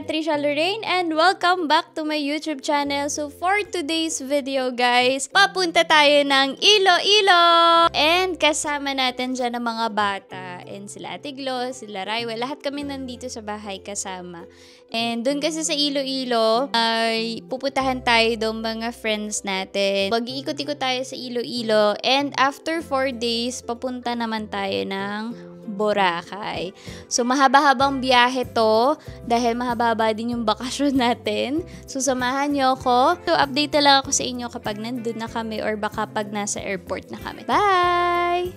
Kuya Trisha Lorraine and welcome back to my YouTube channel. So for today's video guys, papunta tayo ng Iloilo! And kasama natin dyan ang mga bata. And sila Ate Glo, sila Raiwell, lahat kami nandito sa bahay kasama. And doon kasi sa Iloilo, ay pupuntahan tayo doon mga friends natin. Mag-iikot-ikot tayo sa Iloilo and after 4 days, papunta naman tayo ng Boracay. So, mahaba-habang biyahe to dahil mahaba-haba din yung bakasyon natin. So, samahan nyo ako. So, update na lang ako sa inyo kapag nandun na kami or baka pag nasa airport na kami. Bye!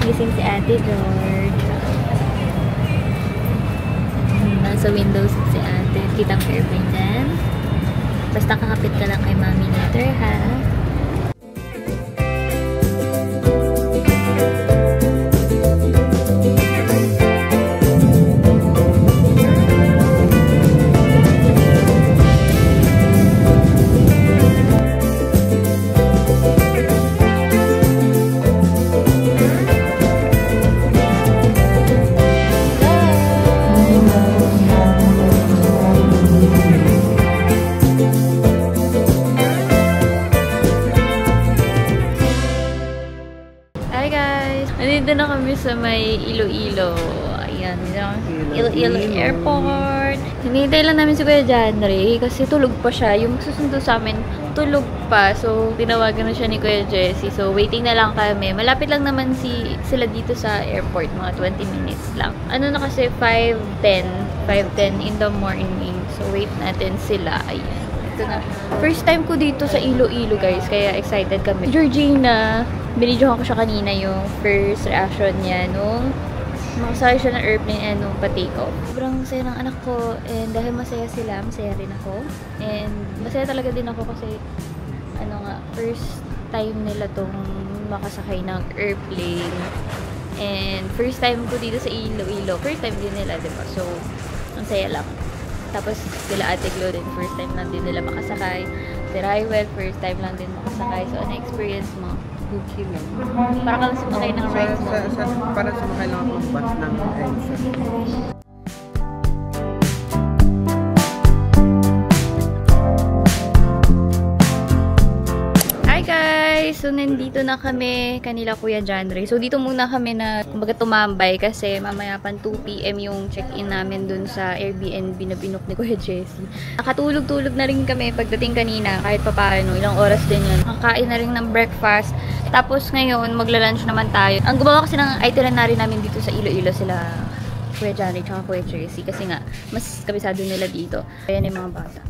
Gising si Ate George. Nasa windows si Ate. Kita mo airplane dyan. Basta kakapit ka lang kay Mami later, ha? Nandito na kami sa may Iloilo. Ayan, Iloilo Airport. Hinihintay lang namin si Kuya Janry kasi tulog pa siya. Yung magsusundo sa amin, tulog pa. So, tinawagan na siya ni Kuya Jessie. So, waiting na lang kami. Malapit lang naman sila dito sa airport. Mga 20 minutes lang. Ano na kasi, 5:10 in the morning. So, wait natin sila. Ayan. Na. First time ko dito sa Iloilo guys, kaya excited kami. Georgina, binidyohan ko siya kanina yung first reaction niya nung makasakay siya ng airplane and nung pa-take off. Sobrang saya ng anak ko and dahil masaya sila, masaya rin ako. And masaya talaga din ako kasi ano nga, first time nila tong makasakay ng airplane. And first time ko dito sa Iloilo. First time din nila, diba? So, ang saya lang. Tapos sila Ate Glo din, first time lang din nila makasakay. Si Raiwell, first time lang din makasakay. So, ano experience mo? Okay lang. Parang sumakay ng rides mo? Parang sumakay lang ako ng bus ng EDSA. So, nandito na kami kanila Kuya Janry. So, dito muna kami na kumbaga tumambay kasi mamaya pan 2 PM yung check-in namin dun sa Airbnb na binok ni Kuya Jessie. Nakatulog-tulog na rin kami pagdating kanina kahit papaano. Ilang oras din yun. Nakakain na rin ng breakfast. Tapos ngayon, magla-lunch naman tayo. Ang gumawa kasi ng itinerary namin dito sa Iloilo sila Kuya Janry tsaka Kuya Jessie kasi nga, mas kabisado nila dito. Ayan yung mga bata.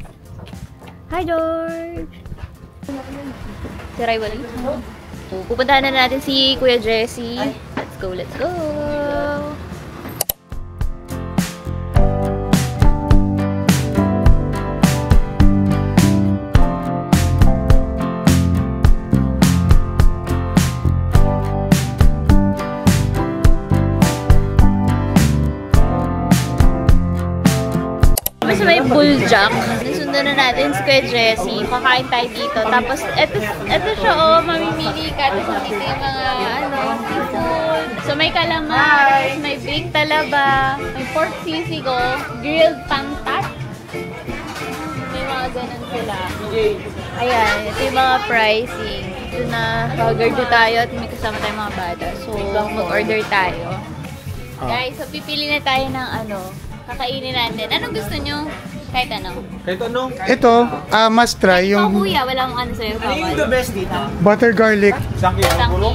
Hi, George! Si Raiwell. So, pupuntahan na natin si Kuya Jessie. Let's go, let's go! Mas may bulljack. Nasundan na natin si Kuya Jessie. Kakain tayo dito. Tapos, eto siya, oh, mamimili ka. Tapos, dito yung mga, seafood. So, may calamari, may baked talaba, may pork sisig, grilled pantat. May mga ganun sila. Ayan, ito yung mga pricing. Ito na, pag-order tayo at may kasama tayong mga bata. So, mag-order tayo. Guys, so pipili na tayo ng ano, kakainin natin. Anong gusto nyo? Kahit ano. Kahit ano? Ito, must try Ikaw yung kuya, walang ano sa'yo. Ano yung the best dito? butter garlic. Isang kilo. Isang kilo.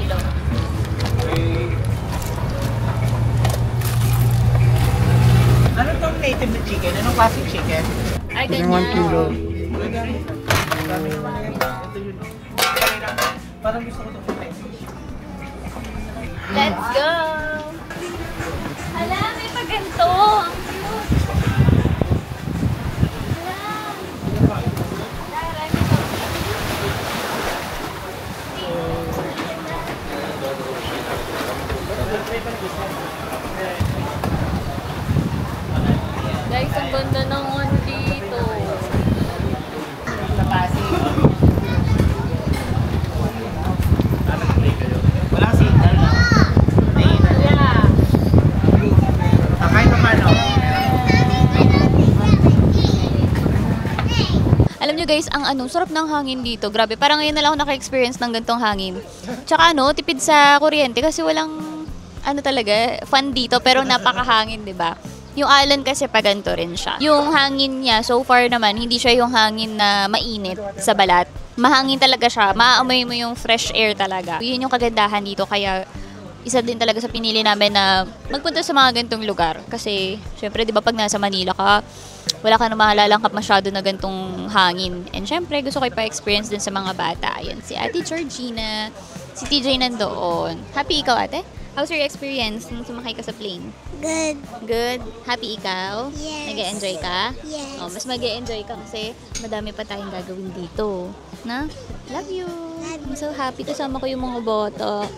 Ano tong native na chicken? Anong classic chicken? Ay, Yung 1 kilo. Parang gusto ko itong Let's go! Hala, may paganto! Ang cute! Guys, ang ganda ng ano dito. Walang signal na. Yeah. Kahit pa paano. Alam nyo guys, ang ano, sarap ng hangin dito. Grabe, parang ngayon na lang ako naka-experience ng gantong hangin. Tsaka ano, tipid sa kuryente kasi walang, ano talaga, fun dito pero napakahangin, 'di ba? Yung island kasi paganto rin siya. Yung hangin niya, so far naman, hindi siya yung hangin na mainit sa balat. Mahangin talaga siya. Maaamoy mo yung fresh air talaga. Yun yung kagandahan dito. Kaya isa din talaga sa pinili namin na magpunta sa mga gantong lugar. Kasi, syempre, di ba pag nasa Manila ka, wala ka na mahalalangkap masyado na gantong hangin. And syempre, gusto ko ipa-experience din sa mga bata. Ayan, si Ate Georgina, si TJ nandoon. Happy ikaw, ate? How's your experience nung sumakay ka sa plane? Good. Good? Happy ikaw? Yes. Nag-e-enjoy ka? Yes. Oh, mas mag-e-enjoy ka kasi madami pa tayong gagawin dito. Na? Love you! I'm so happy kasama ko yung mga bata.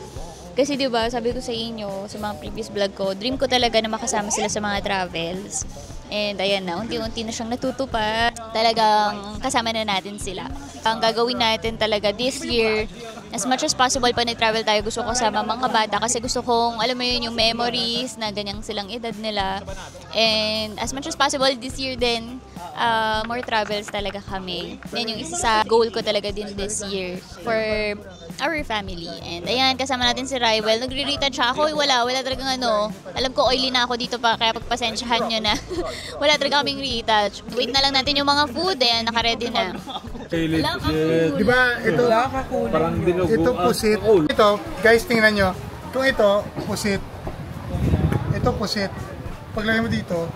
Kasi 'di ba, sabi ko sa inyo sa mga previous vlog ko, dream ko talaga na makasama sila sa mga travels. And ayan na, unti-unti na siyang natutupad. Talagang kasama na natin sila. Ang gagawin natin talaga this year, as much as possible pa nag-travel tayo, gusto ko kasama mga bata kasi gusto kong, alam mo yun, yung memories na ganyang silang edad nila. And as much as possible this year din, more travels talaga kami. Yan yung isa sa goal ko talaga din this year for our family. And ayan, kasama natin si Rywell. Nagre-retouch siya ako. Wala talagang ano. Alam ko oily na ako dito pa, kaya pagpasensyahan nyo na. Wala talaga kaming retouch. Wait na lang natin yung mga food. Ayan, naka-ready na. Di ba ito, Parang dinugo. ito pusit. Ito, guys, tingnan nyo. Kung ito, pusit. Ito, pusit. Paglagay mo dito,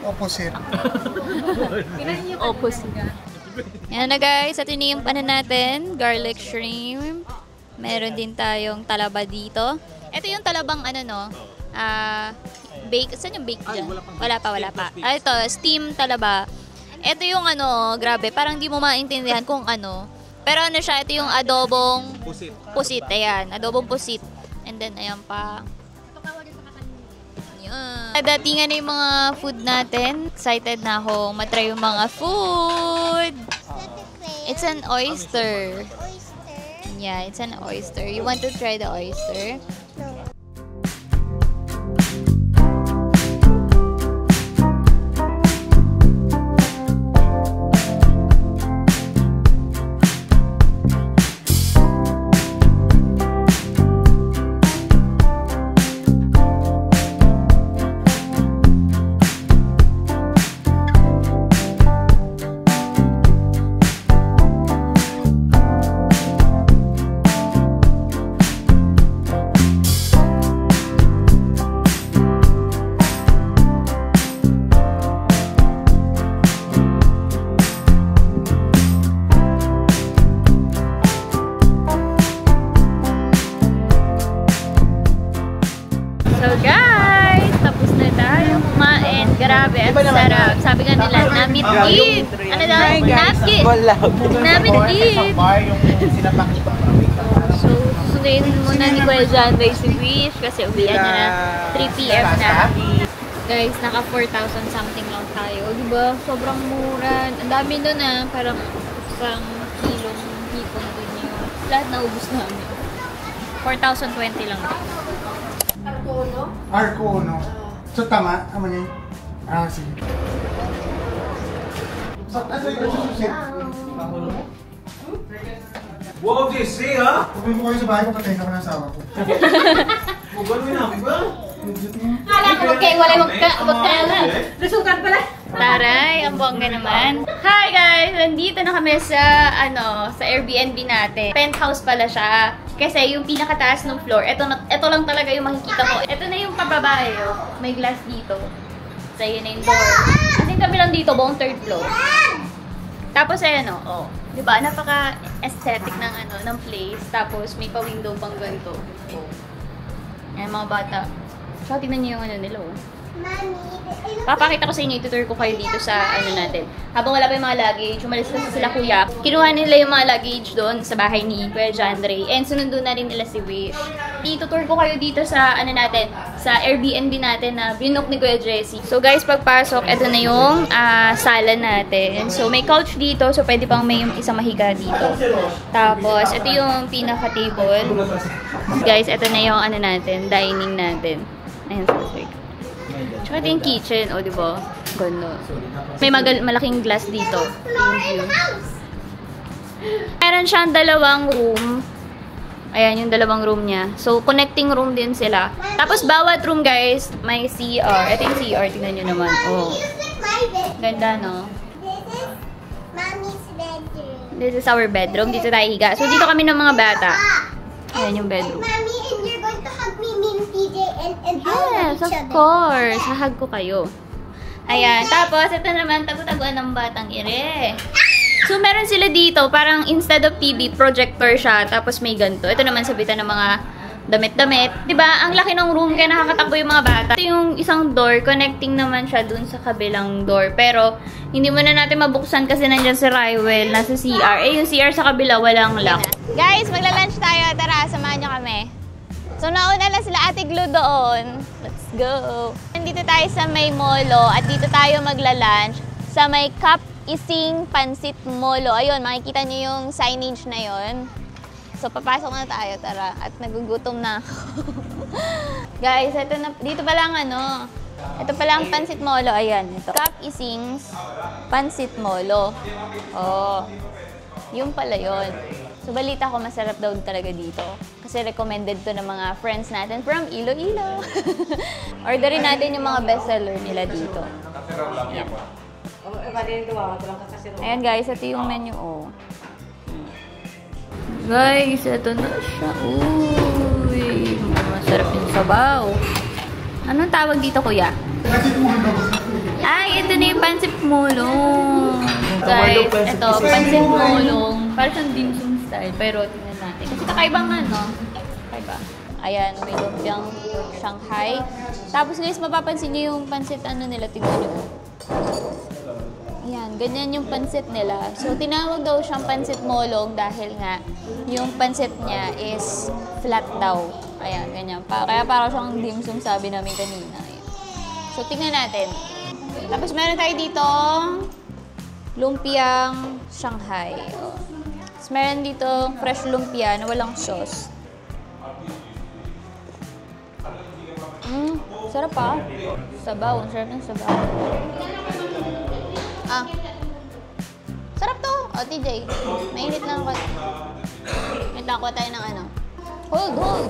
opposite. Opposite. Yan na guys, at yun yung panan natin, garlic shrimp. Meron din tayong talaba dito. Ito yung talabang ano no, bake, saan yung bake dyan? Wala pa. Ito, steam talaba. Ito yung ano, grabe, parang di mo maintindihan kung ano. Pero ano siya, ito yung adobong pusit, ayan, adobong pusit. And then, ayan pa. Datingan na yung mga food natin. Excited na ako matry yung mga food. It's an oyster. Yeah, it's an oyster. You want to try the oyster? So guys, tapos na tayo kumain. Grabe, ang sarap. Sabi nga nila, namit eat. Ano daw? Napkit. Namit eat. So, susunduin muna ni Kuya John Ray si Wish kasi uwian niya na 3 PM na. Guys, naka 4,000 something lang tayo. Diba? Sobrang mura. Ang dami nun parang isang kilong hipon din yun. Lahat naubos namin. 4,020 lang. Arco, no? So, tama? Tama niya? Sige. Ano yung susit? Wow, JC, ha? Pupunta ko kayo sa bahay ko, patay na ko ng asawa ko. Magano na, ba? Kala ko wala magkala. Resultan pala. Taray, ang bongga naman. Hi guys! Nandito na kami sa, sa Airbnb natin. Penthouse pala siya. Kasi yung pinakataas ng floor, ito lang talaga yung makikita ko. Ito na yung pababae, oh. May glass dito. So, yun na yung door. Kasi kami lang dito, buong third floor. Tapos, ayan, oh. Diba? Napaka-aesthetic ng place. Tapos, may pa-window pang ganito. Oh. Ayan, mga bata. So, tignan niyo yung nila, oh. Papakita ko sa inyo, itutur ko kayo dito sa natin. Habang wala pa yung mga luggage, umalis kasi sila kuya. Kinuha nila yung mga luggage doon sa bahay ni Kuya John Ray. And sunundo na rin nila si Wish. Itutur ko kayo dito sa natin, sa Airbnb natin na binook ni Kuya Jesse. So guys, pagpasok, ito na yung sala natin. So may couch dito, so pwede pang may yung isang mahiga dito. Tapos, ito yung pinaka-table. Guys, ito na yung natin, dining natin. Ayan, sorry. Tsaka ito yung kitchen, o diba? Ganda. May malaking glass dito. Meron siyang dalawang room. Ayan, yung dalawang room niya. So, connecting room din sila. Tapos, bawat room, guys, may CR. Ito yung CR, tingnan nyo naman. Oh. Ganda, no? This is our bedroom. Dito tayo higa. So, dito kami ng mga bata. Ayan yung bedroom. Yes, of course. Hahag ko kayo. Ayan. Tapos, ito naman, tagu-taguan ng batang ire. So, meron sila dito, parang instead of TV, projector siya. Tapos, may ganito. Ito naman, sabitan ng mga damit-damit. Diba? Ang laki ng room, kaya nakakatakbo yung mga bata. Ito yung isang door, connecting naman siya dun sa kabilang door. Pero, hindi mo na natin mabuksan kasi nandyan si Rywell, nasa CR. Eh, yung CR sa kabila, walang lock. Guys, magla-lunch tayo. Tara, samahan nyo kami. So, nauna lang sila Ate Glo doon. Let's go! Nandito tayo sa may molo at dito tayo magla-lunch sa may Cup Ising Pansit Molo. Ayun, makikita nyo yung signage na yon. So, papasok na tayo, tara. At nagugutom na ako. Guys, ito na, dito pa lang ito pala ang Pansit Molo. Ayan, ito. Cup Ising's Pansit Molo. Oh, yun pala yun. So, balita ko masarap daw talaga dito. Kasi recommended to ng mga friends natin from Iloilo. Orderin natin yung mga bestseller nila dito. Ayan. Ayan guys, ito yung menu. Oh. Guys, ito na siya. Uy, masarap yung sabaw. Anong tawag dito, kuya? Ay, ito na yung Pansit Molong. Guys, ito, Pansit Molong. Parang siyang dim sum style, pero tingnan natin. Kasi kakaibang kakaiba. Ayan, may lumpiang Shanghai. Tapos guys, mapapansin niyo yung pansit nila, tingnan niyo. Ayan, ganyan yung pansit nila. So, tinawag daw siyang Pansit Molong dahil nga yung pansit niya is flat daw. Ayan, ganyan. Kaya parang siyang dim sum, sabi namin kanina. Ayan. So, tingnan natin. Tapos, meron tayo dito lumpiang Shanghai. Tapos, meron dito fresh lumpia na walang sauce. Sarap pa. Sabaw. Sarap ng sabaw. Sarap to. O, TJ. Mainit lang ako. Wait lang, kuha tayo ng Hold.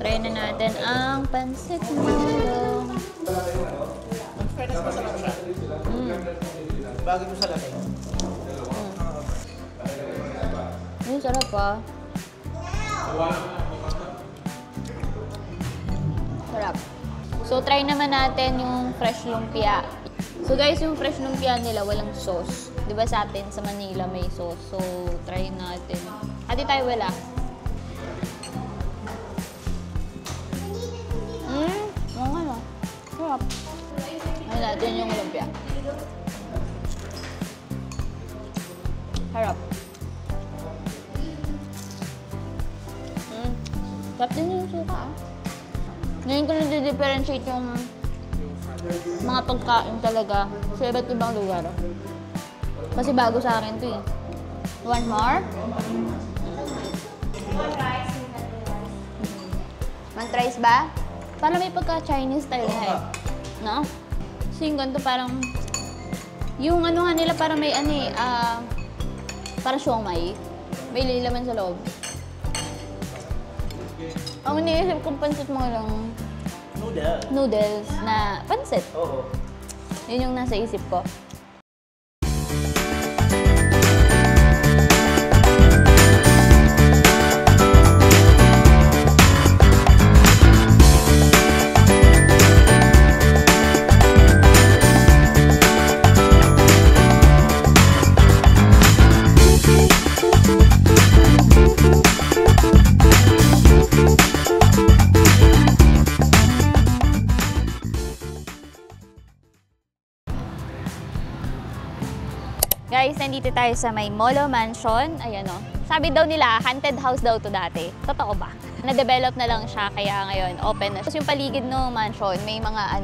Try na natin ang Pansit Molong. Bagay mo sa lamig. Sarap pa. Sarap. So, try naman natin yung fresh lumpia. So, guys, yung fresh lumpia nila, walang sauce. Diba sa atin, sa Manila, may sauce. So, try natin. Hati tayo wala. Oo nga, no? Sarap. Ano natin yung lumpia. Harap. Sarap din yung suka, Ngayon ko na-differentiate yung mga pagkain talaga sa iba't ibang lugar. Kasi bago sa akin ito eh. Want more? Want rice ba? Parang may pagka-Chinese style na eh. No? Kasi yung ganito parang yung nga nila parang may parang siomay. May laman sa loob. Ang iniisip kong pansit mo lang noodles na pansit. Oo. Yun yung nasa isip ko. Guys, nandito tayo sa may Molo Mansion. Ayan o. Sabi daw nila, haunted house daw to dati. Totoo ba? Na-develop na lang siya, kaya ngayon open na. Tapos yung paligid ng mansion, may mga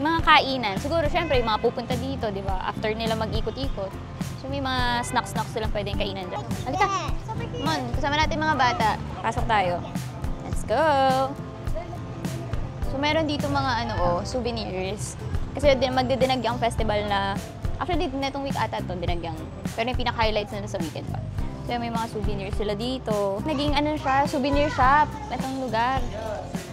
mga kainan. Siguro, syempre, yung mga pupunta dito, di ba? After nila mag-ikot-ikot. So, may mga snacks-snacks silang pwedeng kainan dyan. Halika! Come on, kasama natin mga bata. Pasok tayo. Let's go! So, meron dito mga souvenirs. Kasi magdidinagyang festival na actually, na itong week ata ito, dinagyang. Pero yung pinaka-highlights na sa weekend pa. So, may mga souvenirs sila dito. Naging siya, souvenir shop. Itong lugar.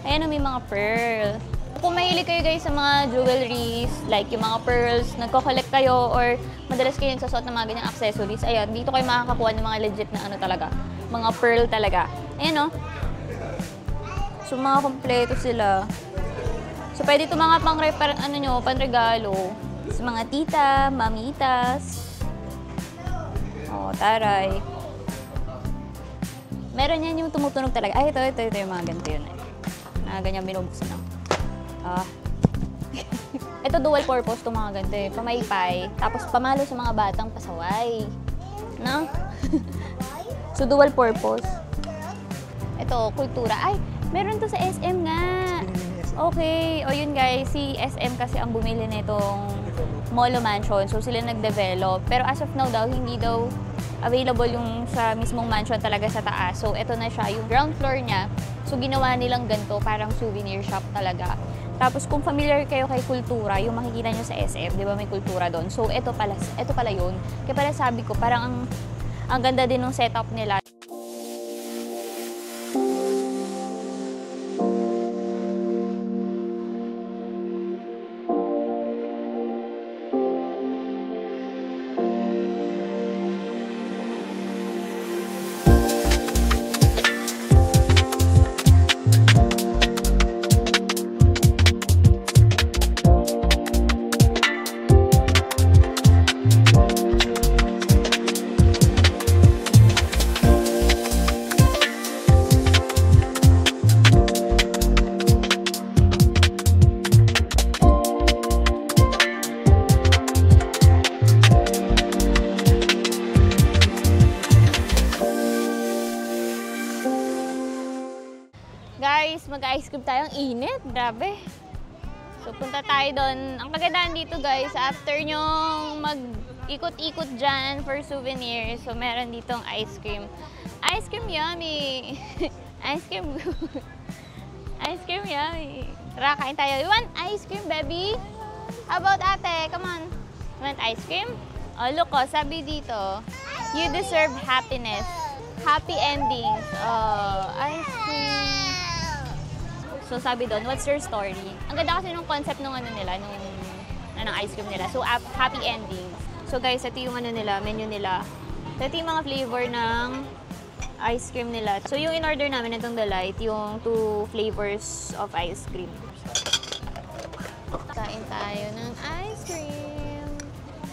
Ayan, may mga pearl. Kung mahilig kayo guys sa mga jewelries, like yung mga pearls, nagko-collect kayo, or madalas kayo nagsusot ng mga ganyang accessories, ayan, dito kayo makakakuha ng mga legit na talaga. Mga pearl talaga. Ayan, no? So, mga kompleto sila. So, pwede ito mga panregalo. Sa mga tita, mamitas. Oh, taray. Meron yan yung tumutunog talaga. Ay, ito yung mga ganito yun. Na ganyan binubuksan lang. Ito dual purpose itong mga ganito eh. Pamaypay. Tapos pamalo sa mga batang pasaway. No? So, dual purpose. Ito, kultura. Ay, meron to sa SM nga. Okay. O yun guys, si SM kasi ang bumili nitong Molo Mansion. So, sila nag-develop. Pero as of now daw, hindi daw available yung sa mismong mansion talaga sa taas. So, ito na siya, yung ground floor niya. So, ginawa nilang ganito, parang souvenir shop talaga. Tapos, kung familiar kayo kay Kultura, yung makikita nyo sa SM, di ba may Kultura doon? So, ito pala yun. Kaya pala sabi ko, parang ang ganda din ng setup nila. Guys, mag-ice cream tayo. Ang init. Grabe. So, punta tayo doon. Ang kagandahan dito, guys, after nyong mag-ikot-ikot dyan for souvenirs, so, meron ditong ice cream. Ice cream yummy! Ice cream good. Ice cream yummy. Tara, kain tayo. You want ice cream, baby? How about ate? Come on. You want ice cream? Oh, look, oh, sabi dito, you deserve happiness. Happy endings. Oh, ice cream. So, sabi doon, what's your story? Ang ganda kasi nung concept nung nila, ng ice cream nila. So, happy endings. So, guys, ito yung nila, menu nila. So, ito yung mga flavor ng ice cream nila. So, yung in-order namin itong Delight, yung 2 flavors of ice cream. Kain tayo ng ice cream.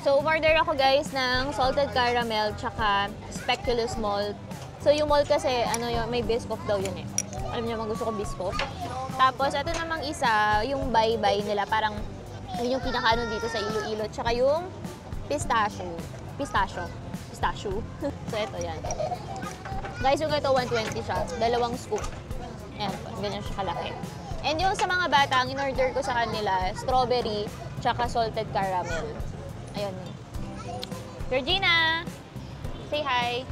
So, umorder ako, guys, ng salted caramel tsaka speculoos malt. So, yung malt kasi, may biscoff daw yun eh. Alam niyo naman, gusto ko biscoff. Tapos, ito namang isa, yung bye-bye nila. Parang, yun yung pinaka dito sa Iloilo. Tsaka yung pistachio. So, ito yan. Guys, yung ito, 120 siya. 2 scoop. Ayan po, ganyan siya kalaki. And yung sa mga bata, ang in-order ko sa kanila, strawberry, tsaka salted caramel. Ayun. Georgina! Say hi!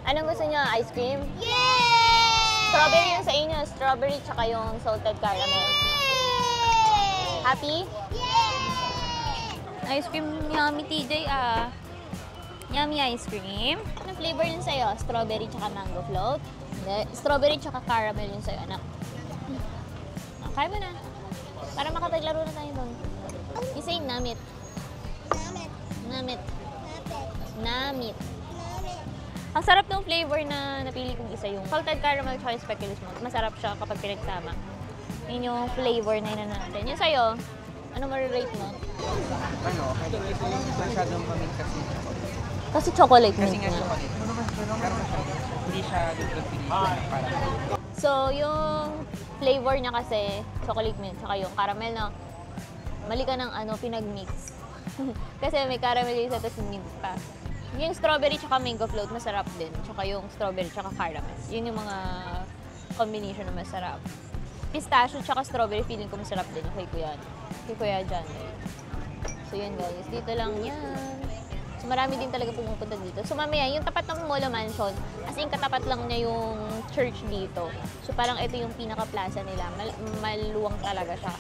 Anong gusto niyo? Ice cream? Yay! Strawberry yung sa inyo. Strawberry tsaka yung salted caramel. Yay! Happy? Yay! Ice cream yummy, TJ Yummy ice cream. Anong flavor yun sa'yo? Strawberry tsaka mango float? Hindi. Strawberry tsaka caramel yun sa'yo, anak. Kaya mo na. Para makapaglaro na tayo doon. You say namit. Namit. Namit. Ang sarap ng flavor na napili kong isa yung salted caramel tsaka yung speculoos mo. Masarap siya kapag pinagsama. Yun yung flavor na yun natin. Yung sa'yo, ano ma-rate mo? Ano, masyadong pamit kasi. Kasi chocolate Kasi mint nga na. chocolate. Pero hindi siya para. So, yung flavor niya kasi, chocolate mint, saka yung caramel, no? Mali ka ng pinag-mix. Kasi may caramel yung isa, tapos mint pa. Yung strawberry tsaka mango float, masarap din. Tsaka yung strawberry tsaka caramel. Yun yung mga combination na masarap. Pistachio tsaka strawberry, feeling ko masarap din kay Kuya John. So, yun guys. Dito lang yan. So, marami din talaga pumupunta dito. So, mamaya, yung tapat ng Molo Mansion, as in, katapat lang niya yung church dito. So, parang ito yung pinaka-plaza nila. Maluwang talaga siya.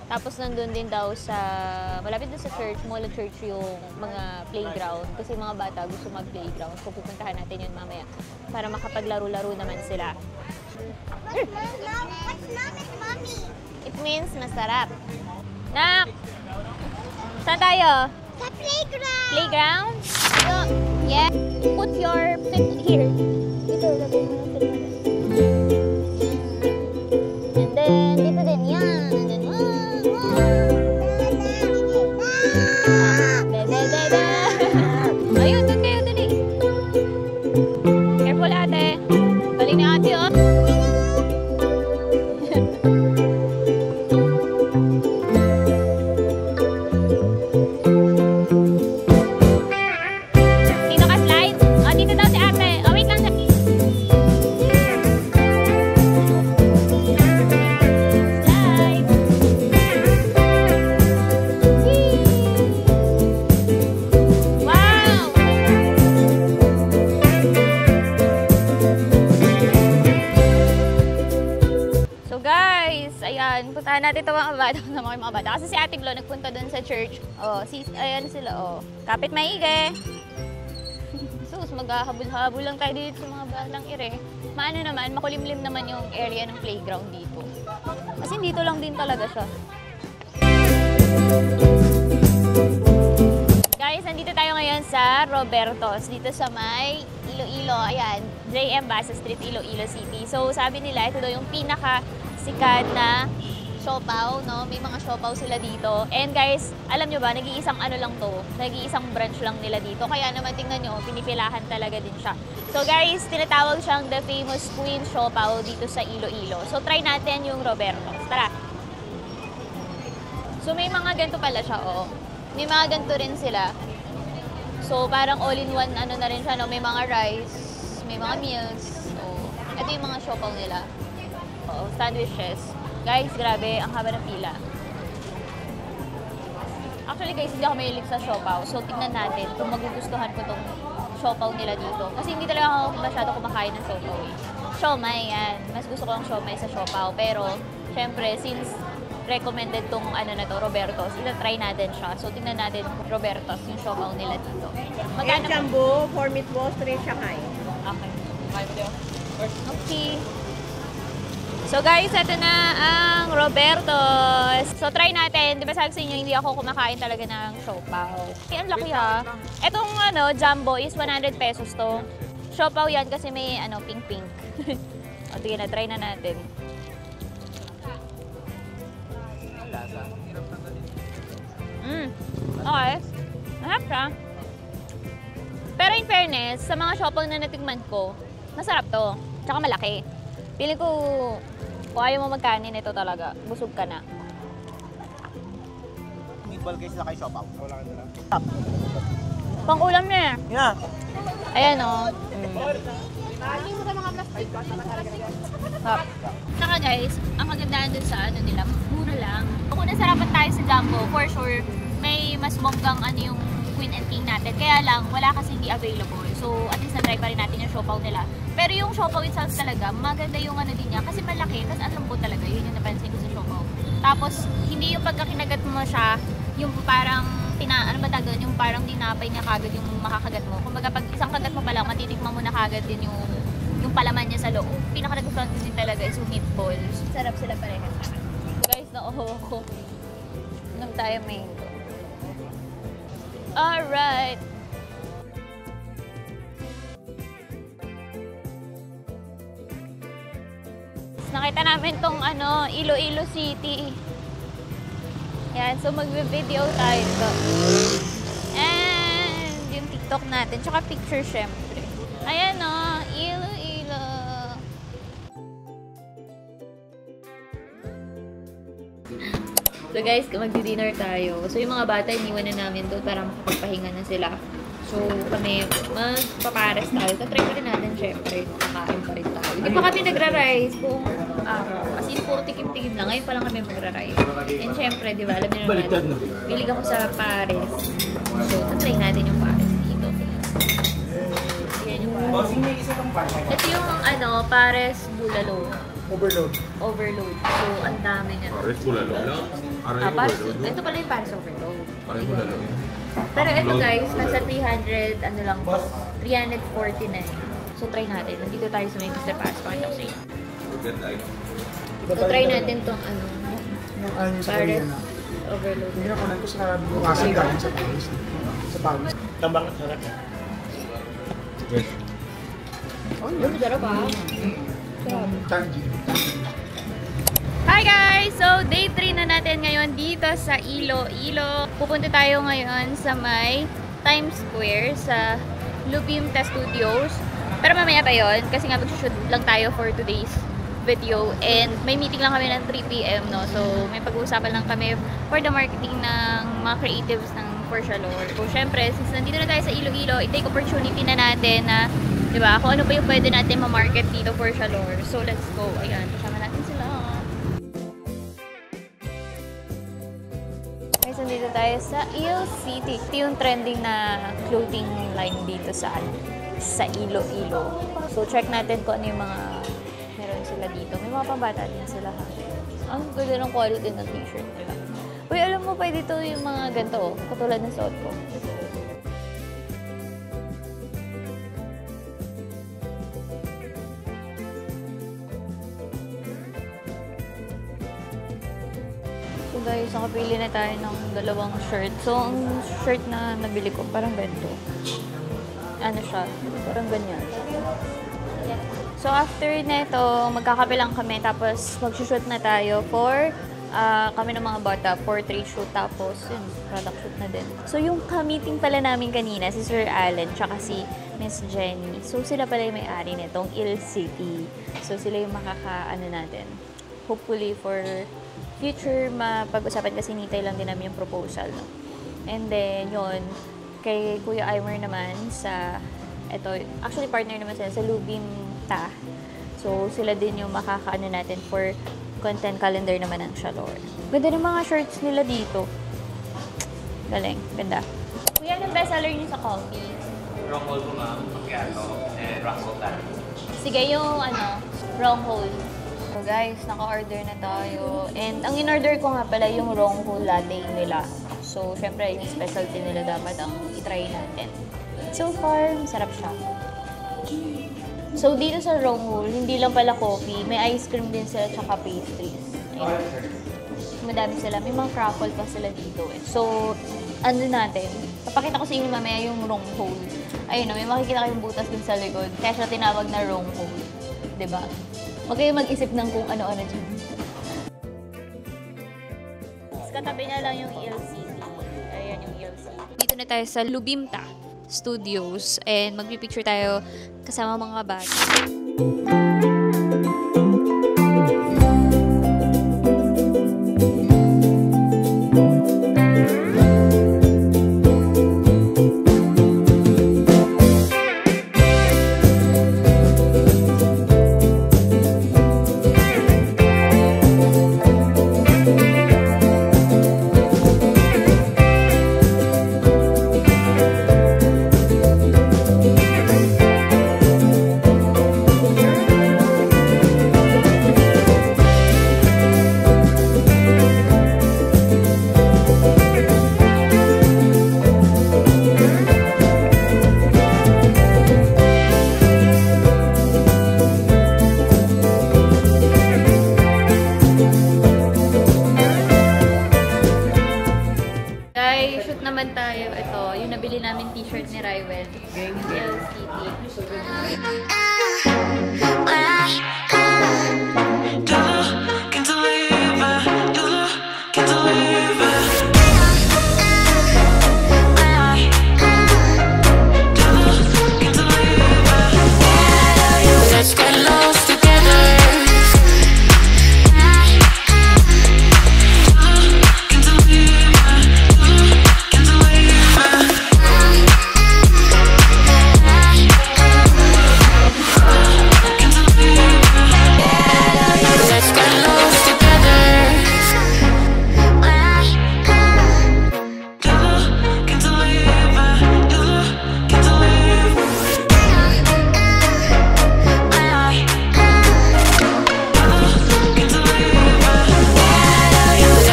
Tapos, nandun din daw sa, malapit doon sa church, Molo Church yung mga playground. Kasi mga bata gusto mag-playground. So, pupuntahan natin yun mamaya para makapaglaro-laro naman sila. What's namit, mommy? It means masarap. Nak! Saan tayo? Sa playground. Playground? So, yeah. Put your feet here. Dito, lagay mo yung feet mo. And then, dito din. Yan. And then, ayun, doon kayo, dali. Careful, ate. Balik ni ate, oh. Dito ka slide. Oh, dito daw si ate. Oh, wait lang. Slide. Wow! So guys, ayan, puntahan natin ito mga bata. Mga bata. Kasi si Ate Glo nagpunta dun sa church. Oh, ayan sila, oh. Kapit maigi. Sus, maghahabol-habol lang tayo dito sa mga batang ire. Maano naman, makulimlim naman yung area ng playground dito. Kasi dito lang din talaga siya. Guys, nandito tayo ngayon sa Roberto's. Dito sa may Iloilo. Ayan, J.M. Basa Street, Iloilo City. So, sabi nila, ito daw yung pinaka-sikat na siopaw, no? May mga siopaw sila dito. And guys, alam nyo ba, nag-iisang ano lang to, nag-iisang branch lang nila dito. Kaya naman tingnan nyo, pinipilahan talaga din siya. So guys, tinatawag siyang the famous Queen Siopaw dito sa Iloilo. So try natin yung Roberto's. Tara! So may mga ganito pala siya, oh. May mga ganito rin sila. So parang all-in-one ano na rin siya, no? May mga rice, may mga meals. So, ito yung mga siopaw nila. Oh, sandwiches. Guys, grabe, ang haba ng pila. Actually guys, hindi ako mahilig sa siopaw. So, tignan natin kung magugustuhan ko tong siopaw nila dito. Kasi hindi talaga ako masyado kumakain ng siopaw eh. Siomay, yan. Mas gusto ko ang siomay sa siopaw. Pero, syempre, since recommended tong ano na to, Roberto's, ita-try natin siya. So, tignan natin Roberto's, yung siopaw nila dito. Magkano? Jumbo, 4 meatballs, 3 Shanghai. Okay. Okay. So guys, ito na ang Roberto's. So try natin. Di ba sabi sa inyo, hindi ako kumakain talaga ng siopaw. Ang laki ha. Itong jumbo is 100 pesos to. Siopaw yan kasi may pink-pink. O sige na, try na natin. Okay. Masarap siya. Pero in fairness, sa mga siopaw na natikman ko, masarap to. Tsaka malaki. Pili ko, kung ayaw mo magkanin, ito talaga. Busog ka na. Meatball kayo sila kay siopaw. Wala ka nila. Pang-ulam na eh. Yeah. Ayan o. Saka guys, ang magandaan dun sa nila, mura lang. Kung nasarapan tayo sa Jumbo, for sure, may mas bonggang yung Queen and King natin. Kaya lang, wala kasi hindi available. So, at least na-try pa rin natin yung siopaw nila. Pero yung siopaw itself talaga, maganda yung din niya. Kasi malaki, tapos ang lambot talaga. Yun yung napansin ko sa siopaw. Tapos, hindi yung pagkakinagat mo siya, yung parang, yung parang tinapay niya kagad yung makakagat mo. Kung pag isang kagat mo pa lang, matitikman mo na kagad din yung yung palaman niya sa loob. Pinaka nagustuhan ko din talaga is yung meatballs. Sarap sila parehas. Guys, na-oho ako. Nung tayo mango. Alright. Nakita namin tong Iloilo City. Yan, so magbe-video tayo ito. And yung TikTok natin, tsaka picture syempre. Ayan o, Iloilo. So guys, magdi-dinner tayo. So yung mga bata, iniwan na namin doon para makapagpahinga na sila. So kami, magpapares tayo. Tatry ko rin natin syempre, makakain pa rin tayo. Hindi pa kami nagra-rice kung as in puro tikim-tikim lang. Ngayon pa lang kami magra-rice. And syempre, di ba, alam niyo naman, bilig ako sa pares. So tatry natin yung pares dito. Yan yung pares. Ito yung pares bulalo. Overload. So, ang dami niya. Pares bulalo lang? Ito pala yung pares overload. Pares bulalo. Pero ito guys, nasa 300, 349. So, try natin. Nandito tayo sa may Mr. Pass. Pakita ko sa inyo. So, try natin tong Yung sa pares Korea na. overload. Hindi na ko sa bukasan galing sa Paris. Sa Paris. Tambang at sarap. Sarap ah. Tangy. Hi guys! So, day 3 na natin ngayon dito sa Iloilo. Pupunta tayo ngayon sa may Times Square sa Lubimta Studios. Pero mamaya pa yun, kasi nga mag-shoot lang tayo for today's video. And may meeting lang kami ng 3 PM, no? So, may pag-uusapan lang kami for the marketing ng mga creatives ng For Shalor. So, syempre, since nandito na tayo sa Iloilo, i-take opportunity na natin na, di ba, kung ano pa yung pwede natin ma-market dito for Shalor. So, let's go. Ayan, kasama natin sila. Guys, nandito tayo sa Il City. Ito yung trending na clothing line dito sa Iloilo. So, check natin kung ano yung mga meron sila dito. May mga pambata din sila, ha? Ang ganda ng quality ng t-shirt nila. Uy, alam mo pa dito yung mga ganito, katulad ng suot ko. So guys, nakapili na tayo ng dalawang shirt. So, ang shirt na nabili ko, parang ganito. Ano siya? Parang ganyan. So, after neto, magkakabilang kami. Tapos, mag-shoot na tayo for kami ng mga bata, portrait shoot. Tapos, yun, product shoot na din. So, yung ka-meeting pala namin kanina, si Sir Allen, tsaka si Miss Jenny. So, sila pala yung may-ari nitong Il City. So, sila yung natin. Hopefully, for future, mapag-usapan kasi nitay lang din namin yung proposal, no? And then, yun, kay Kuya Aimer naman sa, actually partner naman sila sa Lubimta. So, sila din yung makakaano natin for content calendar naman ng Shalor. Ganda ng mga shirts nila dito. Galing, ganda. Kuya, anong bestseller niyo sa coffee? Wrong hole po ma'am, macchiato, and rock salt latte. Sige, yung wrong hole. So guys, naka-order na tayo. And ang in-order ko nga pala yung wrong hole latte nila. So, syempre, yung specialty nila dapat ang itry natin. So far, masarap siya. So, dito sa wrong hole, hindi lang pala coffee. May ice cream din sila tsaka pastries. Ayun. Madami sila. May mga crumble pa sila dito eh. So, ano natin? Papakita ko sa inyo mamaya yung wrong hole. Ayun, may makikita kayong butas dun sa likod. Kaya siya tinawag na wrong hole. Diba? Huwag kayo mag-isip ng kung ano-ano dyan. Katabi na lang yung Il City. Ayan yung Il City. Dito na tayo sa Lubimta Studios and magpipicture tayo kasama mga bata. naman tayo. Ito, yung nabili namin t-shirt ni Rywell. Let's get lost together. Let's get lost together.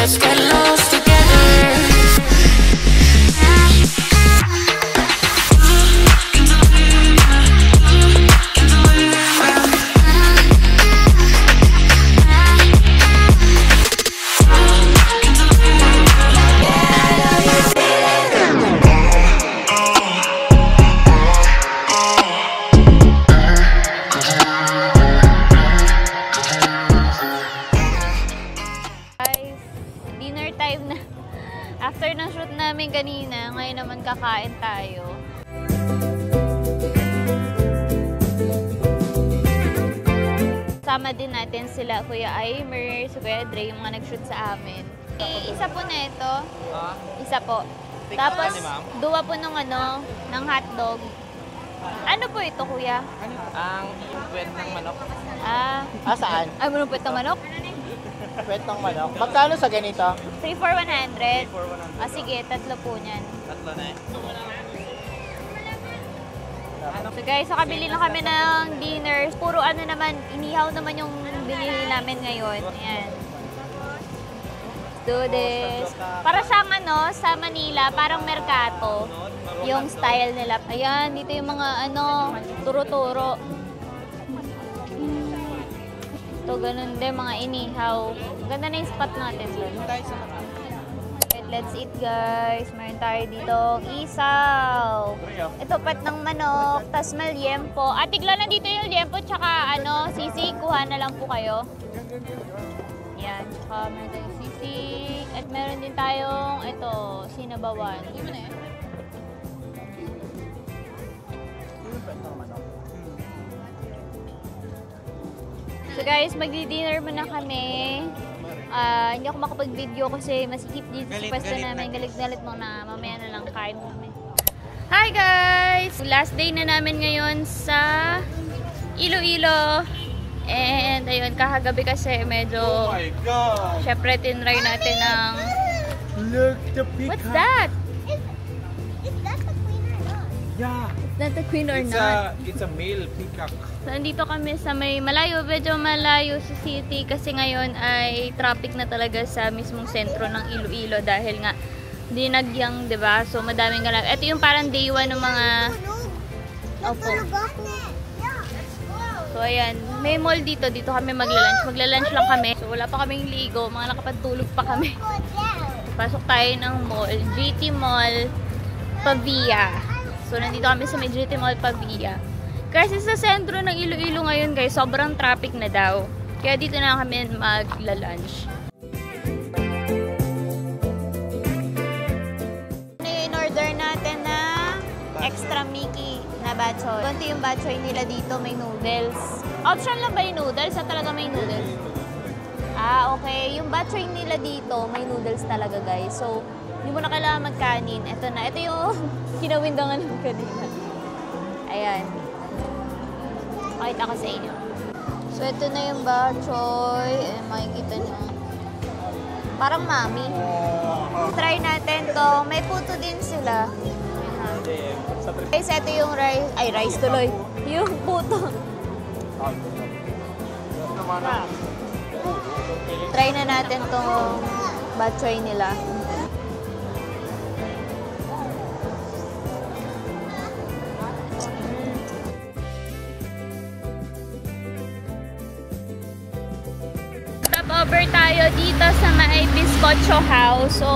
Let's get lost together. Guys, dinner time na. After ng shoot namin kanina, ngayon naman kakain tayo. Sama din natin sila Kuya Aimer, si Kuya Dre, yung mga nag-shoot sa amin. Isa po na ito. Isa po. Tapos, duwa po ng ng hotdog. Ano po ito, Kuya? Ang puwet ng manok. Saan? Ay, ano po ito, manok? Puwet ng manok. Magkano sa ganito? 3 for 100. Sige, tatlo po niyan. Tatlo na eh. So guys, nakabili na kami ng dinner. Puro naman, inihaw naman yung binili namin ngayon. Ayan. Let's do this. Para siyang sa Manila, parang merkato. Yung style nila. Ayan, dito yung mga turo-turo. Ito, ganun din, mga inihaw. Ganda na yung spot natin. Let's eat, guys. Meron tayo dito isaw. Ito, pat ng manok. Tas may liempo. Tigla na dito yung liempo. Tsaka, sisig. Kuha na lang po kayo. Yan. Tsaka meron tayong sisig. At meron din tayong, sinabawan. So guys, magdi-dinner muna kami. Hindi ako makapag-video kasi masikip dito sa pwesto namin. Galit-galit muna. Mamaya na lang kain kami. Hi guys! Last day na namin ngayon sa Iloilo. And ayun, kakagabi kasi medyo... Oh my God! Syempre, tinry natin ng... Look, the peacock! What's that? Is that the queen or not? Yeah! Is that the queen or not? It's a male peacock. So, andito kami sa may medyo malayo sa city kasi ngayon ay traffic na talaga sa mismong sentro ng Iloilo dahil nga dinagyang, 'di ba? So, madaming ganap. Ito yung parang day 1 ng mga Opo. So, ayan. May mall dito. Dito kami magla-lunch. Magla-lunch lang kami. So, wala pa kaming ligo. Mga nakapatulog pa kami. Pasok tayo ng mall. GT Mall Pavia. So, nandito kami sa may GT Mall Pavia. Kasi sa sentro ng Iloilo ngayon guys, sobrang traffic na daw. Kaya dito na kami magla-lunch. In-order natin na extra Mickey na batchoy. Kunti yung batchoy nila dito, may noodles. Option lang ba yung noodles? Sa talaga may noodles? Okay. Yung batchoy nila dito, may noodles talaga guys. So, hindi mo na kailangan magkanin. Ito na. Ito yung kinawindangan ng kanina. Ayan. Pakita ko sa inyo. So, ito na yung batchoy. Makikita nyo. Parang mami. Try natin to. May puto din sila. Guys, ito yung rice. Ay, rice tuloy. Yung puto. Try na natin tong batchoy nila. Stop over tayo dito sa may Bizcocho House. So,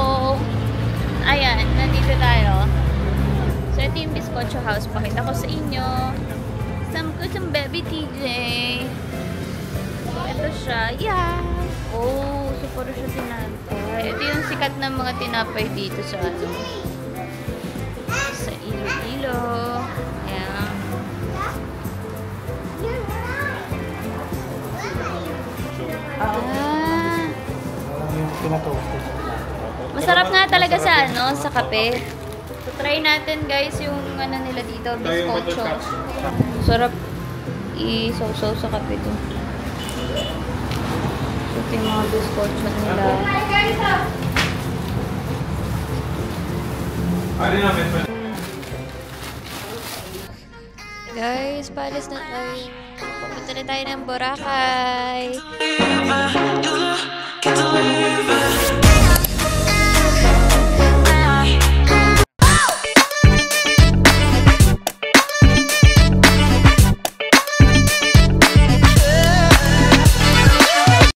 Ayan, nandito tayo. So, ito yung Bizcocho House. Pakita ko sa inyo. Some baby TJ. So, ito siya. Yeah! Oh, so puro siya tinapay. Ito yung sikat ng mga tinapay dito sa ano. Sa Iloilo. Ayan. Ah. Masarap nga talaga sa ano, sa kape. So, try natin guys yung ano nila dito, bizcocho. Sarap i-sausaw sa kape to. So, ito yung mga bizcocho nila. Guys, paalis na tayo. Pupunta na tayo ng Boracay.